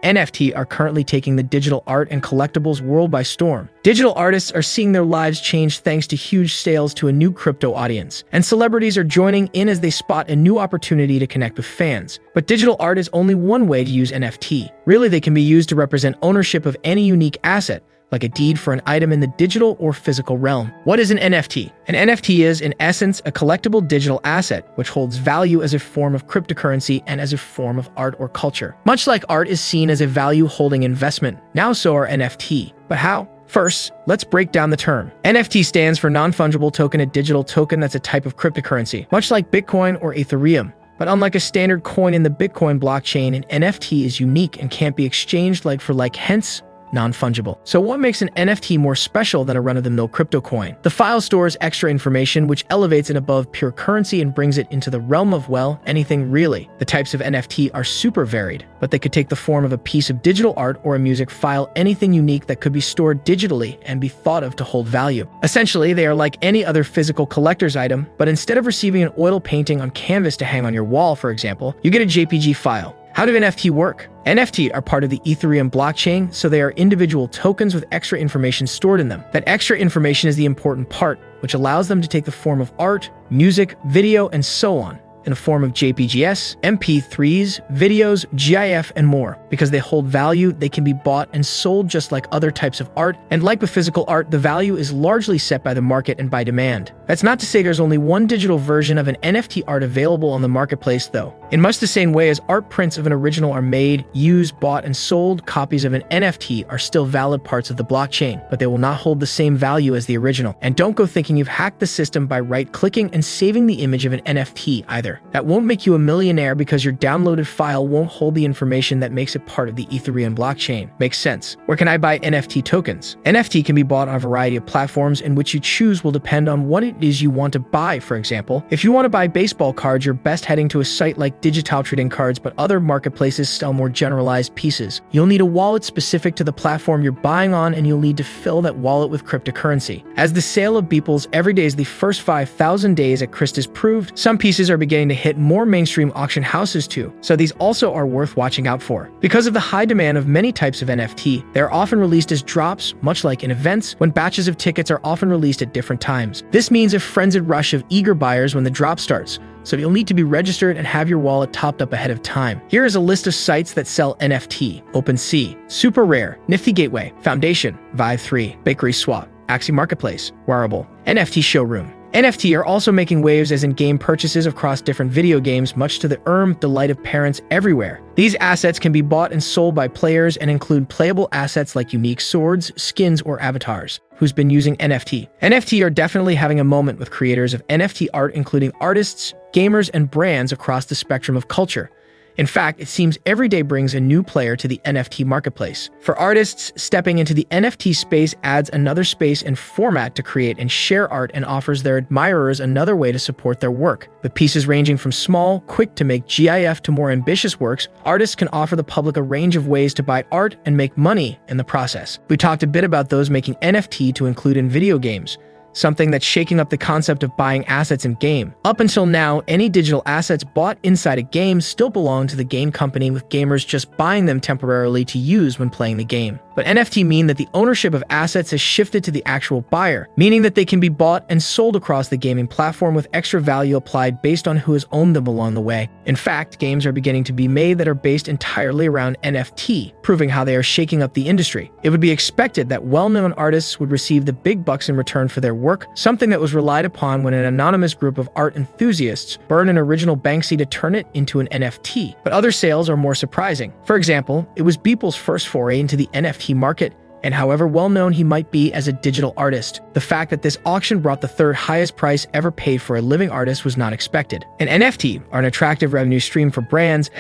NFT are currently taking the digital art and collectibles world by storm. Digital artists are seeing their lives change thanks to huge sales to a new crypto audience, and celebrities are joining in as they spot a new opportunity to connect with fans. But digital art is only one way to use NFT. Really, they can be used to represent ownership of any unique asset, like a deed for an item in the digital or physical realm. What is an NFT? An NFT is, in essence, a collectible digital asset, which holds value as a form of cryptocurrency and as a form of art or culture. Much like art is seen as a value-holding investment, now so are NFT. But how? First, let's break down the term. NFT stands for non-fungible token, a digital token that's a type of cryptocurrency, much like Bitcoin or Ethereum. But unlike a standard coin in the Bitcoin blockchain, an NFT is unique and can't be exchanged like for like, hence non-fungible. So what makes an NFT more special than a run-of-the-mill crypto coin? The file stores extra information which elevates it above pure currency and brings it into the realm of, well, anything really. The types of NFT are super varied, but they could take the form of a piece of digital art or a music file, anything unique that could be stored digitally and be thought of to hold value. Essentially, they are like any other physical collector's item, but instead of receiving an oil painting on canvas to hang on your wall, for example, you get a JPG file. How do NFT work? NFT are part of the Ethereum blockchain, so they are individual tokens with extra information stored in them. That extra information is the important part, which allows them to take the form of art, music, video, and so on, in the form of JPGs, MP3s, videos, GIF, and more. Because they hold value, they can be bought and sold just like other types of art, and like with physical art, the value is largely set by the market and by demand. That's not to say there's only one digital version of an NFT art available on the marketplace, though. In much the same way as art prints of an original are made, used, bought, and sold, copies of an NFT are still valid parts of the blockchain, but they will not hold the same value as the original. And don't go thinking you've hacked the system by right-clicking and saving the image of an NFT either. That won't make you a millionaire because your downloaded file won't hold the information that makes it part of the Ethereum blockchain. Makes sense. Where can I buy NFT tokens? NFT can be bought on a variety of platforms, and which you choose will depend on what it is you want to buy. For example, if you want to buy baseball cards, you're best heading to a site like Digital Trading Cards, but other marketplaces sell more generalized pieces. You'll need a wallet specific to the platform you're buying on, and you'll need to fill that wallet with cryptocurrency. As the sale of Beeple's every day is the first 5,000 days at Christie's proved, some pieces are beginning to hit more mainstream auction houses too, so these also are worth watching out for. Because of the high demand of many types of NFT, they are often released as drops, much like in events, when batches of tickets are often released at different times. This means a frenzied rush of eager buyers when the drop starts, so you'll need to be registered and have your wallet topped up ahead of time. Here is a list of sites that sell NFT: OpenSea, Super Rare, Nifty Gateway, Foundation, Vive3, Bakery Swap, Axie Marketplace, Wearable, NFT Showroom. NFT are also making waves as in-game purchases across different video games, much to the delight of parents everywhere. These assets can be bought and sold by players and include playable assets like unique swords, skins, or avatars. Who's been using NFT? NFT are definitely having a moment with creators of NFT art, including artists, gamers, and brands across the spectrum of culture. In fact, it seems every day brings a new player to the NFT marketplace. For artists, stepping into the NFT space adds another space and format to create and share art and offers their admirers another way to support their work. With pieces ranging from small, quick to make GIF to more ambitious works, artists can offer the public a range of ways to buy art and make money in the process. We talked a bit about those making NFT to include in video games, something that's shaking up the concept of buying assets in game. Up until now, any digital assets bought inside a game still belong to the game company, with gamers just buying them temporarily to use when playing the game. But NFT mean that the ownership of assets has shifted to the actual buyer, meaning that they can be bought and sold across the gaming platform with extra value applied based on who has owned them along the way. In fact, games are beginning to be made that are based entirely around NFT, proving how they are shaking up the industry. It would be expected that well-known artists would receive the big bucks in return for their work, something that was relied upon when an anonymous group of art enthusiasts burned an original Banksy to turn it into an NFT. But other sales are more surprising. For example, it was Beeple's first foray into the NFT market, and however well-known he might be as a digital artist, the fact that this auction brought the third highest price ever paid for a living artist was not expected. And NFT are an attractive revenue stream for brands,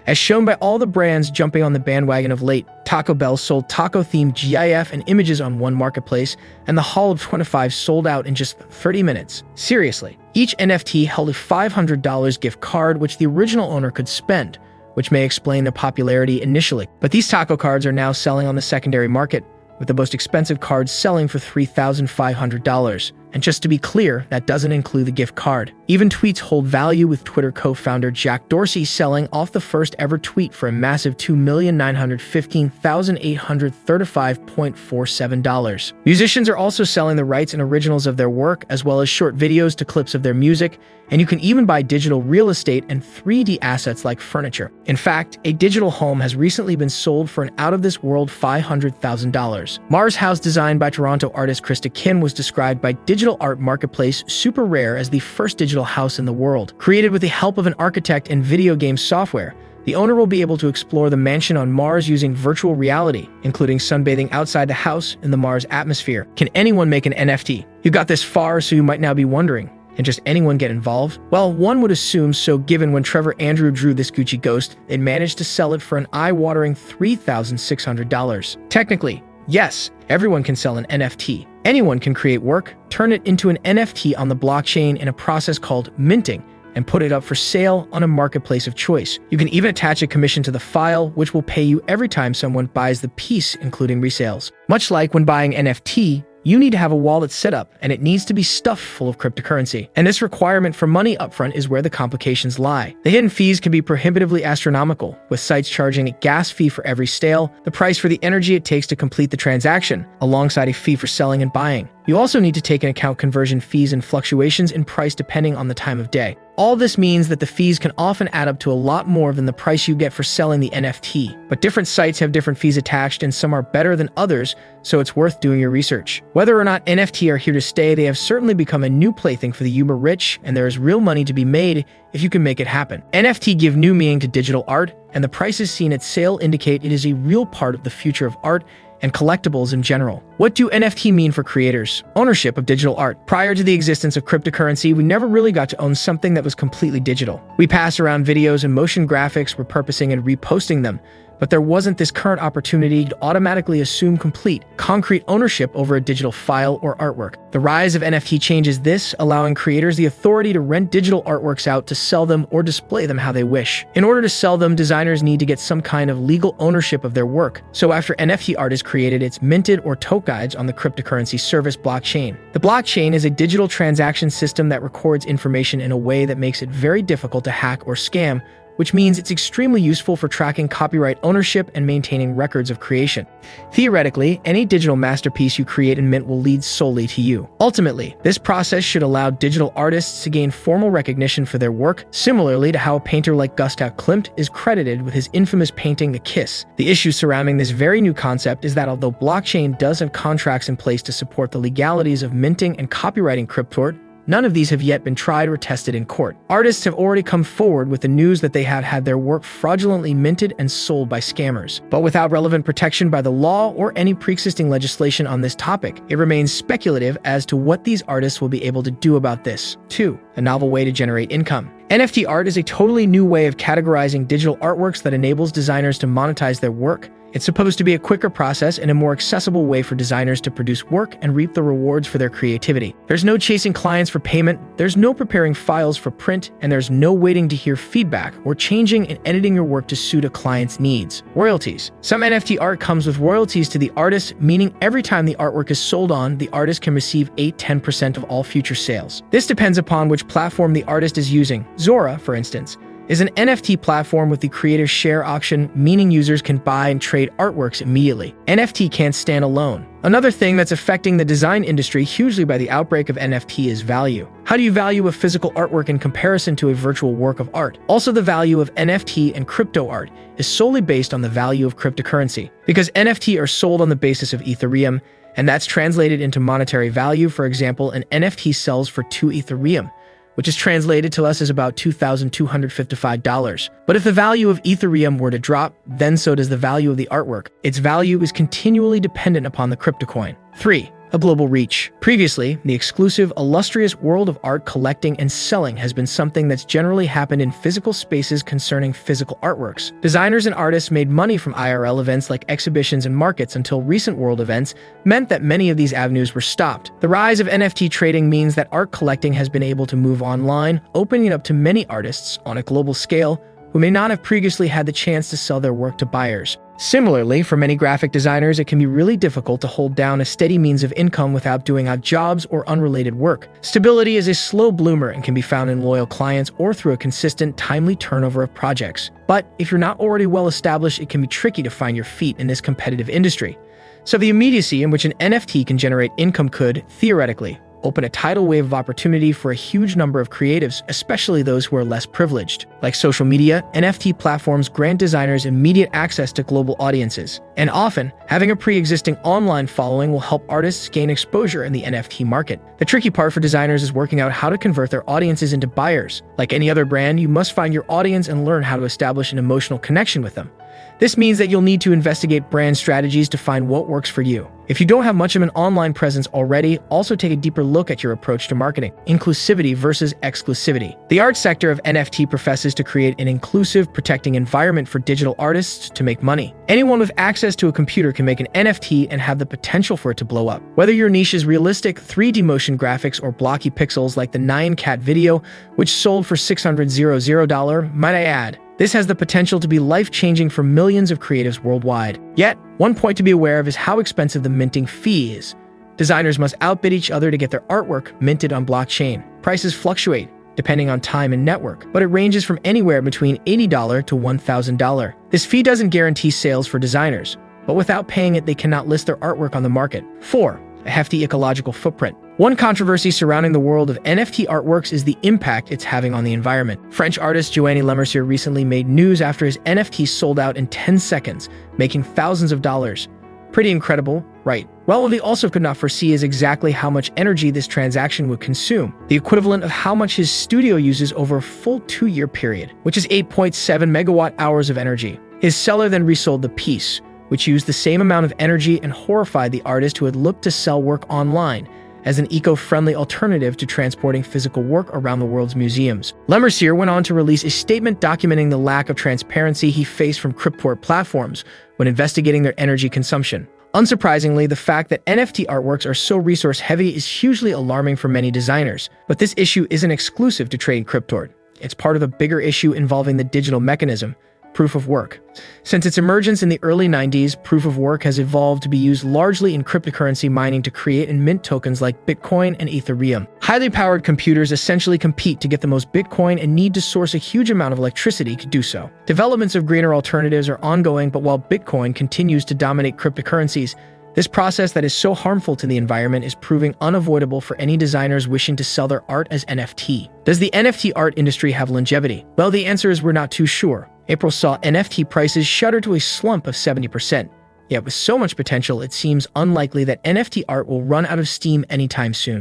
as shown by all the brands jumping on the bandwagon of late. Taco Bell sold taco-themed GIF and images on one marketplace, and the Hall of 25 sold out in just 30 minutes. Seriously, each NFT held a $500 gift card which the original owner could spend, which may explain the popularity initially. But these taco cards are now selling on the secondary market, with the most expensive cards selling for $3,500. And just to be clear, that doesn't include the gift card. Even tweets hold value, with Twitter co-founder Jack Dorsey selling off the first ever tweet for a massive $2,915,835.47. Musicians are also selling the rights and originals of their work, as well as short videos to clips of their music, and you can even buy digital real estate and 3D assets like furniture. In fact, a digital home has recently been sold for an out-of-this-world $500,000. Mars House, designed by Toronto artist Krista Kim, was described by digital art marketplace Super Rare as the first digital house in the world. Created with the help of an architect and video game software, the owner will be able to explore the mansion on Mars using virtual reality, including sunbathing outside the house in the Mars atmosphere. Can anyone make an NFT? You got this far, so you might now be wondering, can just anyone get involved? Well, one would assume so, given when Trevor Andrew drew this Gucci ghost, they managed to sell it for an eye-watering $3,600. Technically, yes, everyone can sell an NFT. Anyone can create work, turn it into an NFT on the blockchain in a process called minting, and put it up for sale on a marketplace of choice. You can even attach a commission to the file, which will pay you every time someone buys the piece, including resales. Much like when buying NFT, you need to have a wallet set up, and it needs to be stuffed full of cryptocurrency. And this requirement for money upfront is where the complications lie. The hidden fees can be prohibitively astronomical, with sites charging a gas fee for every sale, the price for the energy it takes to complete the transaction, alongside a fee for selling and buying. You also need to take into account conversion fees and fluctuations in price depending on the time of day. All this means that the fees can often add up to a lot more than the price you get for selling the NFT. But different sites have different fees attached, and some are better than others, so it's worth doing your research. Whether or not NFT are here to stay, they have certainly become a new plaything for the uber rich, and there is real money to be made if you can make it happen. NFT give new meaning to digital art, and the prices seen at sale indicate it is a real part of the future of art and collectibles in general. What do NFT mean for creators? Ownership of digital art. Prior to the existence of cryptocurrency, we never really got to own something that was completely digital. We passed around videos and motion graphics, repurposing and reposting them, but there wasn't this current opportunity to automatically assume complete, concrete ownership over a digital file or artwork. The rise of NFT changes this, allowing creators the authority to rent digital artworks out to sell them or display them how they wish. In order to sell them, designers need to get some kind of legal ownership of their work. So after NFT art is created, it's minted or tokenized on the cryptocurrency service blockchain. The blockchain is a digital transaction system that records information in a way that makes it very difficult to hack or scam, which means it's extremely useful for tracking copyright ownership and maintaining records of creation. Theoretically, any digital masterpiece you create and mint will lead solely to you. Ultimately, this process should allow digital artists to gain formal recognition for their work, similarly to how a painter like Gustav Klimt is credited with his infamous painting The Kiss. The issue surrounding this very new concept is that although blockchain does have contracts in place to support the legalities of minting and copywriting crypto art, none of these have yet been tried or tested in court. Artists have already come forward with the news that they have had their work fraudulently minted and sold by scammers. But without relevant protection by the law or any pre-existing legislation on this topic, it remains speculative as to what these artists will be able to do about this. 2. A novel way to generate income. NFT art is a totally new way of categorizing digital artworks that enables designers to monetize their work. It's supposed to be a quicker process and a more accessible way for designers to produce work and reap the rewards for their creativity. There's no chasing clients for payment, there's no preparing files for print, and there's no waiting to hear feedback or changing and editing your work to suit a client's needs. Royalties. Some NFT art comes with royalties to the artist, meaning every time the artwork is sold on, the artist can receive 8-10% of all future sales. This depends upon which platform the artist is using. Zora, for instance, is an NFT platform with the creator share auction, meaning users can buy and trade artworks immediately. NFT can't stand alone. Another thing that's affecting the design industry hugely by the outbreak of NFT is value. How do you value a physical artwork in comparison to a virtual work of art? Also, the value of NFT and crypto art is solely based on the value of cryptocurrency. Because NFT are sold on the basis of Ethereum, and that's translated into monetary value. For example, an NFT sells for 2 Ethereum, which is translated to us as about $2,255. But if the value of Ethereum were to drop, then so does the value of the artwork. Its value is continually dependent upon the crypto coin. 3. A global reach. Previously, the exclusive, illustrious world of art collecting and selling has been something that's generally happened in physical spaces concerning physical artworks. Designers and artists made money from IRL events like exhibitions and markets until recent world events meant that many of these avenues were stopped. The rise of NFT trading means that art collecting has been able to move online, opening it up to many artists on a global scale who may not have previously had the chance to sell their work to buyers. Similarly, for many graphic designers, it can be really difficult to hold down a steady means of income without doing odd jobs or unrelated work. Stability is a slow bloomer and can be found in loyal clients or through a consistent, timely turnover of projects. But if you're not already well established, it can be tricky to find your feet in this competitive industry. So the immediacy in which an NFT can generate income could, theoretically, open a tidal wave of opportunity for a huge number of creatives, especially those who are less privileged. Like social media, NFT platforms grant designers immediate access to global audiences. And often, having a pre-existing online following will help artists gain exposure in the NFT market. The tricky part for designers is working out how to convert their audiences into buyers. Like any other brand, you must find your audience and learn how to establish an emotional connection with them. This means that you'll need to investigate brand strategies to find what works for you. If you don't have much of an online presence already, also take a deeper look at your approach to marketing. Inclusivity versus exclusivity. The art sector of NFT professes to create an inclusive, protecting environment for digital artists to make money. Anyone with access to a computer can make an NFT and have the potential for it to blow up. Whether your niche is realistic, 3D motion graphics, or blocky pixels like the Nyan Cat video, which sold for $600,000, might I add. This has the potential to be life-changing for millions of creatives worldwide. Yet, one point to be aware of is how expensive the minting fee is. Designers must outbid each other to get their artwork minted on blockchain. Prices fluctuate, depending on time and network, but it ranges from anywhere between $80 to $1,000. This fee doesn't guarantee sales for designers, but without paying it, they cannot list their artwork on the market. 4. A hefty ecological footprint. One controversy surrounding the world of NFT artworks is the impact it's having on the environment. French artist Joanny Lemercier recently made news after his NFT sold out in 10 seconds, making thousands of dollars. Pretty incredible, right? Well, what they also could not foresee is exactly how much energy this transaction would consume, the equivalent of how much his studio uses over a full 2-year period, which is 8.7 megawatt hours of energy. His seller then resold the piece, which used the same amount of energy and horrified the artist who had looked to sell work online as an eco-friendly alternative to transporting physical work around the world's museums. Lemercier went on to release a statement documenting the lack of transparency he faced from crypto platforms when investigating their energy consumption. Unsurprisingly, the fact that NFT artworks are so resource-heavy is hugely alarming for many designers. But this issue isn't exclusive to trading crypto. It's part of a bigger issue involving the digital mechanism, proof of work. Since its emergence in the early 90s, proof of work has evolved to be used largely in cryptocurrency mining to create and mint tokens like Bitcoin and Ethereum. Highly powered computers essentially compete to get the most Bitcoin and need to source a huge amount of electricity to do so. Developments of greener alternatives are ongoing, but while Bitcoin continues to dominate cryptocurrencies, this process that is so harmful to the environment is proving unavoidable for any designers wishing to sell their art as NFT. Does the NFT art industry have longevity? Well, the answer is we're not too sure. April saw NFT prices shudder to a slump of 70%. Yet with so much potential, it seems unlikely that NFT art will run out of steam anytime soon.